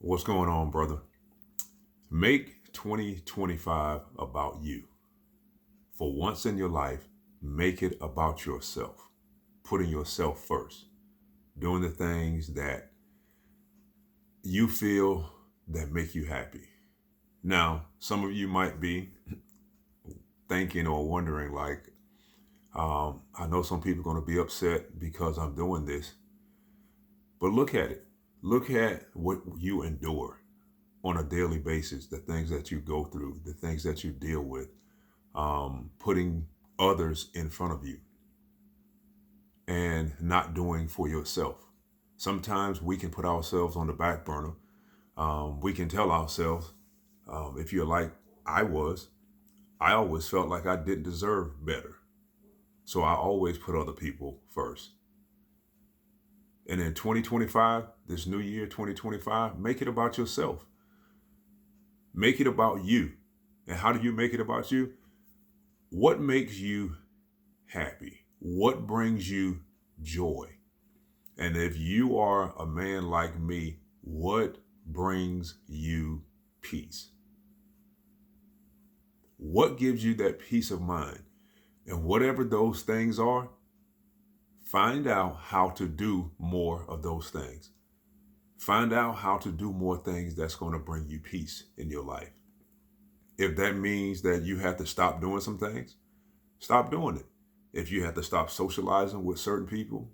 What's going on, brother? Make 2025 about you. For once in your life, make it about yourself, putting yourself first, doing the things that you feel that make you happy. Now, some of you might be thinking or wondering, I know some people are going to be upset because I'm doing this, but look at it. Look at what you endure on a daily basis, the things that you go through, the things that you deal with, putting others in front of you and not doing for yourself. Sometimes we can put ourselves on the back burner. We can tell ourselves, if you're like I was, I always felt like I didn't deserve better. So I always put other people first. And in 2025, this new year, 2025, make it about yourself. Make it about you. And how do you make it about you? What makes you happy? What brings you joy? And if you are a man like me, what brings you peace? What gives you that peace of mind? And whatever those things are, find out how to do more of those things. Find out how to do more things that's going to bring you peace in your life. If that means that you have to stop doing some things, stop doing it. If you have to stop socializing with certain people,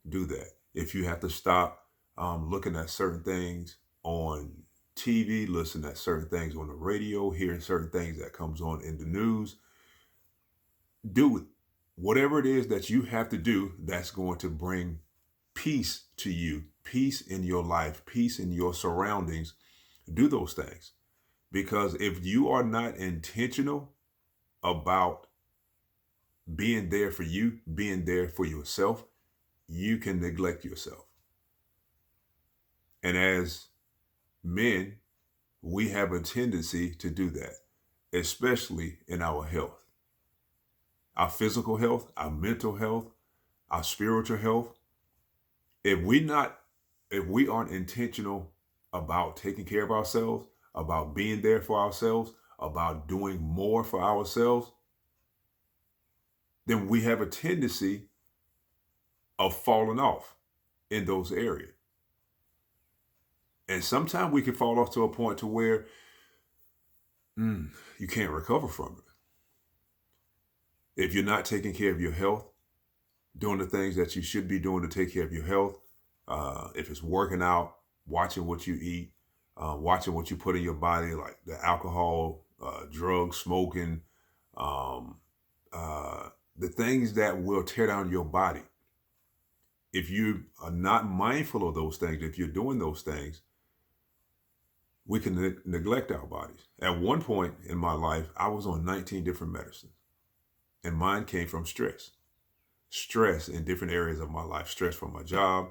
do that. If you have to stop looking at certain things on TV, listen at certain things on the radio, hearing certain things that comes on in the news, do it. Whatever it is that you have to do that's going to bring peace to you, peace in your life, peace in your surroundings, do those things. Because if you are not intentional about being there for you, being there for yourself, you can neglect yourself. And as men, we have a tendency to do that, especially in our health, our physical health, our mental health, our spiritual health. If we not, if we aren't intentional about taking care of ourselves, about being there for ourselves, about doing more for ourselves, then we have a tendency of falling off in those areas. And sometimes we can fall off to a point to where you can't recover from it. If you're not taking care of your health, doing the things that you should be doing to take care of your health, if it's working out, watching what you eat, watching what you put in your body, like the alcohol, drugs, smoking, the things that will tear down your body. If you are not mindful of those things, if you're doing those things, we can neglect our bodies. At one point in my life, I was on 19 different medicines, and mine came from stress. Stress in different areas of my life, stress from my job.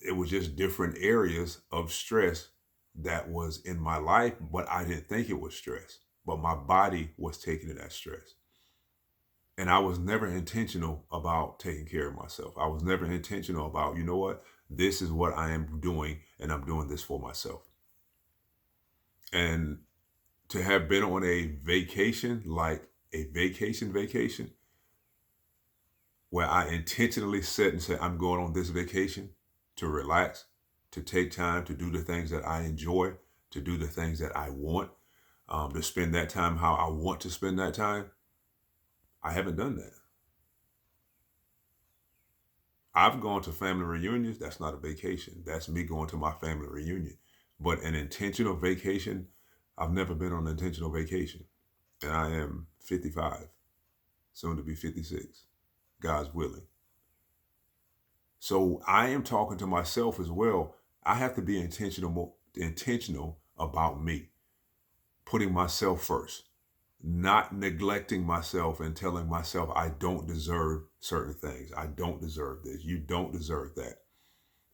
It was just different areas of stress that was in my life, but I didn't think it was stress. But my body was taking it as stress. And I was never intentional about taking care of myself. I was never intentional about, you know what, this is what I am doing, and I'm doing this for myself. And to have been on a vacation, like a vacation, where I intentionally set and said, I'm going on this vacation to relax, to take time to do the things that I enjoy, to do the things that I want, to spend that time how I want to spend that time. I haven't done that. I've gone to family reunions. That's not a vacation. That's me going to my family reunion. But an intentional vacation, I've never been on an intentional vacation. And I am 55, soon to be 56, God's willing. So I am talking to myself as well. I have to be intentional about me, putting myself first, not neglecting myself and telling myself I don't deserve certain things. I don't deserve this. You don't deserve that.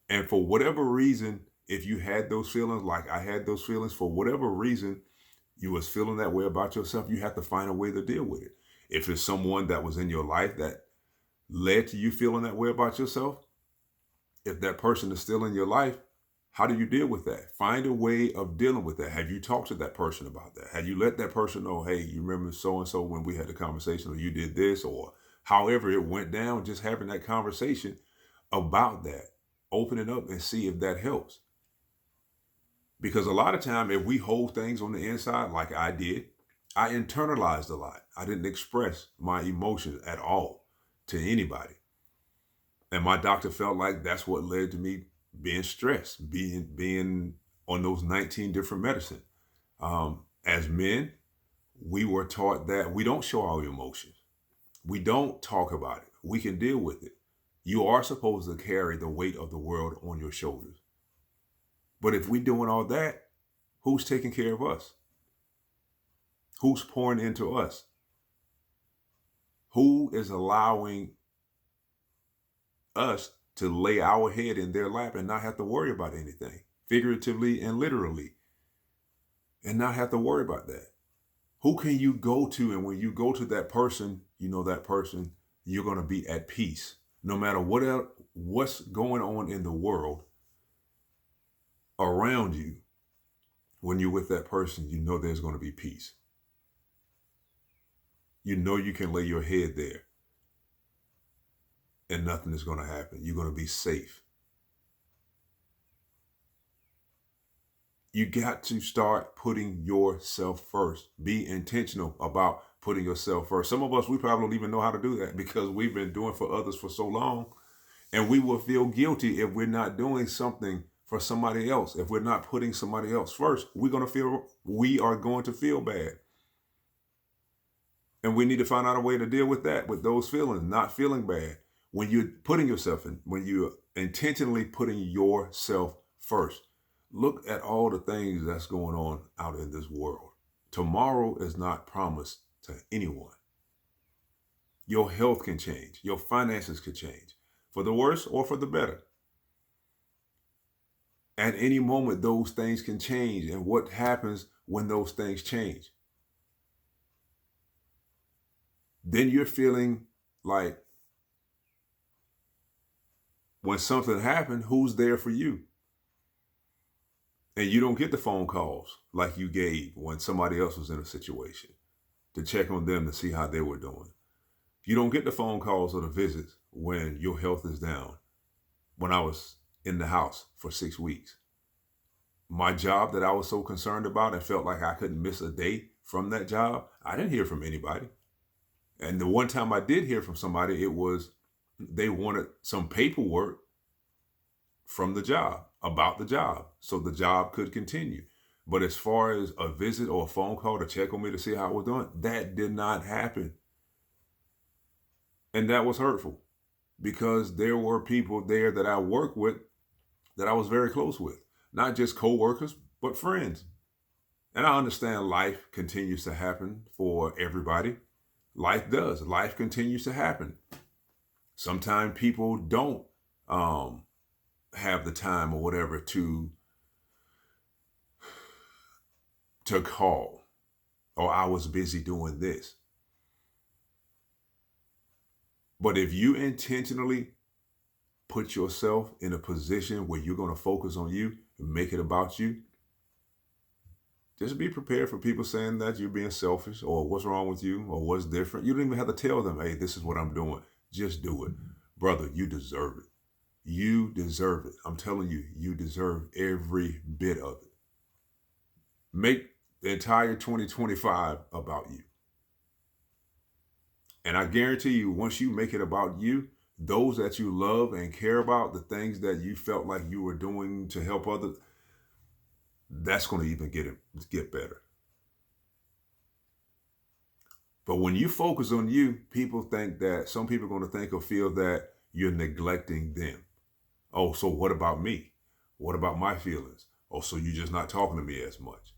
And for whatever reason, if you had those feelings, like I had those feelings, for whatever reason you was feeling that way about yourself, you have to find a way to deal with it. If it's someone that was in your life that led to you feeling that way about yourself, if that person is still in your life, How do you deal with that? Find a way of dealing with that. Have you talked to that person about that? Have you let that person know, hey, you remember so and so when we had the conversation, or you did this, or however it went down? Just having that conversation about that. Open it up and see if that helps. Because a lot of time, if we hold things on the inside, like I did, I internalized a lot. I didn't express my emotions at all to anybody. And my doctor felt like that's what led to me being stressed, being on those 19 different medicine. As men, we were taught that we don't show our emotions. We don't talk about it. We can deal with it. You are supposed to carry the weight of the world on your shoulders. But if we're doing all that, who's taking care of us? Who's pouring into us? Who is allowing us to lay our head in their lap and not have to worry about anything, figuratively and literally, and not have to worry about that? Who can you go to? And when you go to that person, you know that person, you're going to be at peace. No matter what's going on in the world around you, when you're with that person, you know there's going to be peace. You know you can lay your head there and nothing is going to happen. You're going to be safe. You got to start putting yourself first. Be intentional about putting yourself first. Some of us, we probably don't even know how to do that because we've been doing for others for so long. And we will feel guilty if we're not doing something for somebody else. If we're not putting somebody else first, we are going to feel bad. And we need to find out a way to deal with that, with those feelings, not feeling bad. When you're putting yourself in, when you're intentionally putting yourself first, look at all the things that's going on out in this world. Tomorrow is not promised to anyone. Your health can change. Your finances could change for the worse or for the better. At any moment, those things can change. And what happens when those things change? Then you're feeling like when something happened, who's there for you? And you don't get the phone calls like you gave when somebody else was in a situation to check on them to see how they were doing. You don't get the phone calls or the visits when your health is down. When I was in the house for 6 weeks, my job that I was so concerned about and felt like I couldn't miss a day from that job, I didn't hear from anybody. And the one time I did hear from somebody, it was they wanted some paperwork from the job about the job so the job could continue. But as far as a visit or a phone call to check on me to see how I was doing, that did not happen. And that was hurtful because there were people there that I worked with that I was very close with, not just co-workers, but friends. And I understand life continues to happen for everybody. Life does. Life continues to happen. Sometimes people don't have the time or whatever to call, or I was busy doing this. But if you intentionally put yourself in a position where you're going to focus on you and make it about you, just be prepared for people saying that you're being selfish or what's wrong with you or what's different. You don't even have to tell them, hey, this is what I'm doing. Just do it. Brother, you deserve it. You deserve it. I'm telling you, you deserve every bit of it. Make the entire 2025 about you. And I guarantee you, once you make it about you, those that you love and care about, the things that you felt like you were doing to help others, that's going to even get better. But when you focus on you, some people are going to think or feel that you're neglecting them. Oh, so what about me? What about my feelings? Oh, so you're just not talking to me as much.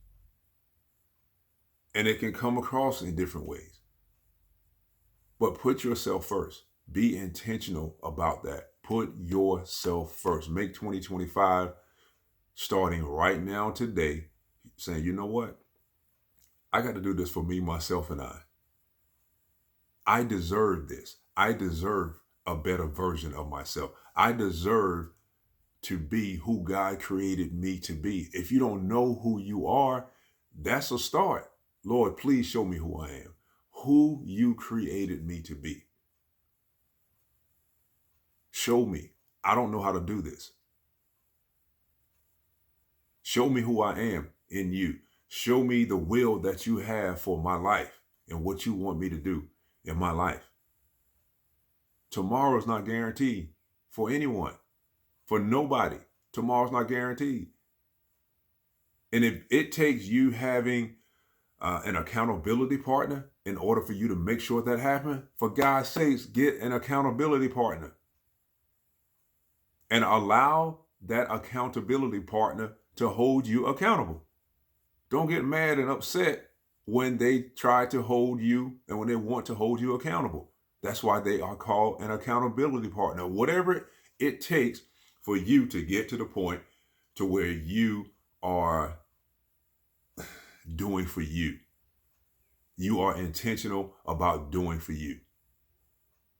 And it can come across in different ways. But put yourself first. Be intentional about that. Put yourself first. Make 2025 starting right now today, saying, you know what? I got to do this for me, myself, and I. I deserve this. I deserve a better version of myself. I deserve to be who God created me to be. If you don't know who you are, that's a start. Lord, please show me who I am, who you created me to be. Show me. I don't know how to do this. Show me who I am in you. Show me the will that you have for my life and what you want me to do in my life. Tomorrow is not guaranteed for anyone, for nobody. Tomorrow's not guaranteed. And if it takes you having an accountability partner in order for you to make sure that happens, for God's sakes, get an accountability partner. And allow that accountability partner to hold you accountable. Don't get mad and upset when they try to hold you and when they want to hold you accountable. That's why they are called an accountability partner. Whatever it takes for you to get to the point to where you are doing for you. You are intentional about doing for you.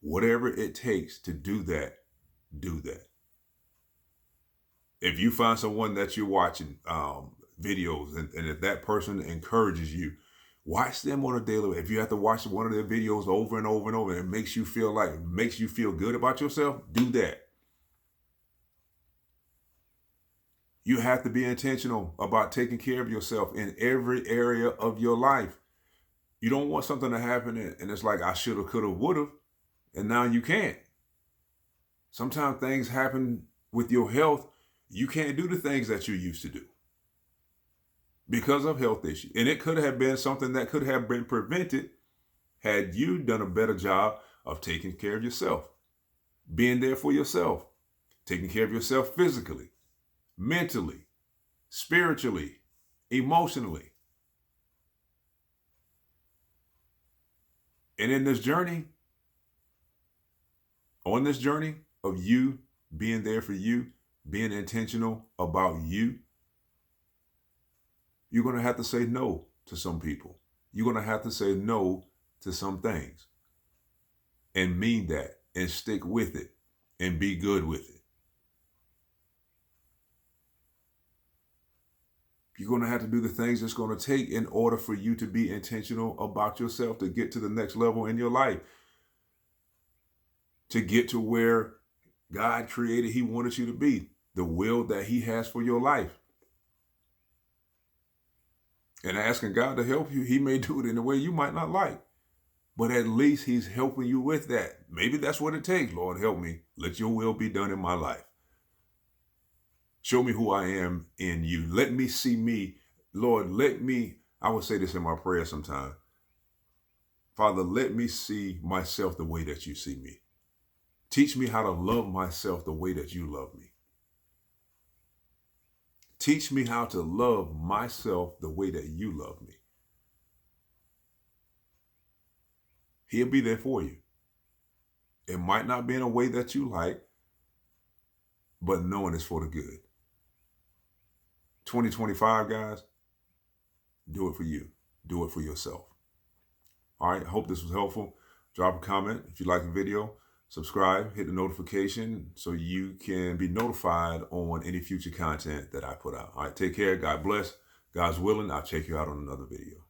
Whatever it takes to do that, do that. If you find someone that you're watching videos and if that person encourages you, watch them on a daily basis. If you have to watch one of their videos over and over and over and it makes you feel good about yourself, do that. You have to be intentional about taking care of yourself in every area of your life. You don't want something to happen and it's like, I should have, could have, would have, and now you can't. Sometimes things happen with your health. You can't do the things that you used to do because of health issues. And it could have been something that could have been prevented had you done a better job of taking care of yourself, being there for yourself, taking care of yourself physically, mentally, spiritually, emotionally. And in this journey, on this journey of you being there for you, being intentional about you, you're going to have to say no to some people. You're going to have to say no to some things and mean that and stick with it and be good with it. You're going to have to do the things it's going to take in order for you to be intentional about yourself, to get to the next level in your life, to get to where God created, He wanted you to be, the will that He has for your life. And asking God to help you, He may do it in a way you might not like, but at least He's helping you with that. Maybe that's what it takes. Lord, help me. Let your will be done in my life. Show me who I am in you. Let me see me. Lord, I would say this in my prayer sometime. Father, let me see myself the way that you see me. Teach me how to love myself the way that you love me. Teach me how to love myself the way that you love me. He'll be there for you. It might not be in a way that you like, but knowing it's for the good. 2025, guys, do it for you. Do it for yourself. All right, I hope this was helpful. Drop a comment if you like the video. Subscribe, hit the notification so you can be notified on any future content that I put out. All right, take care. God bless. God's willing, I'll check you out on another video.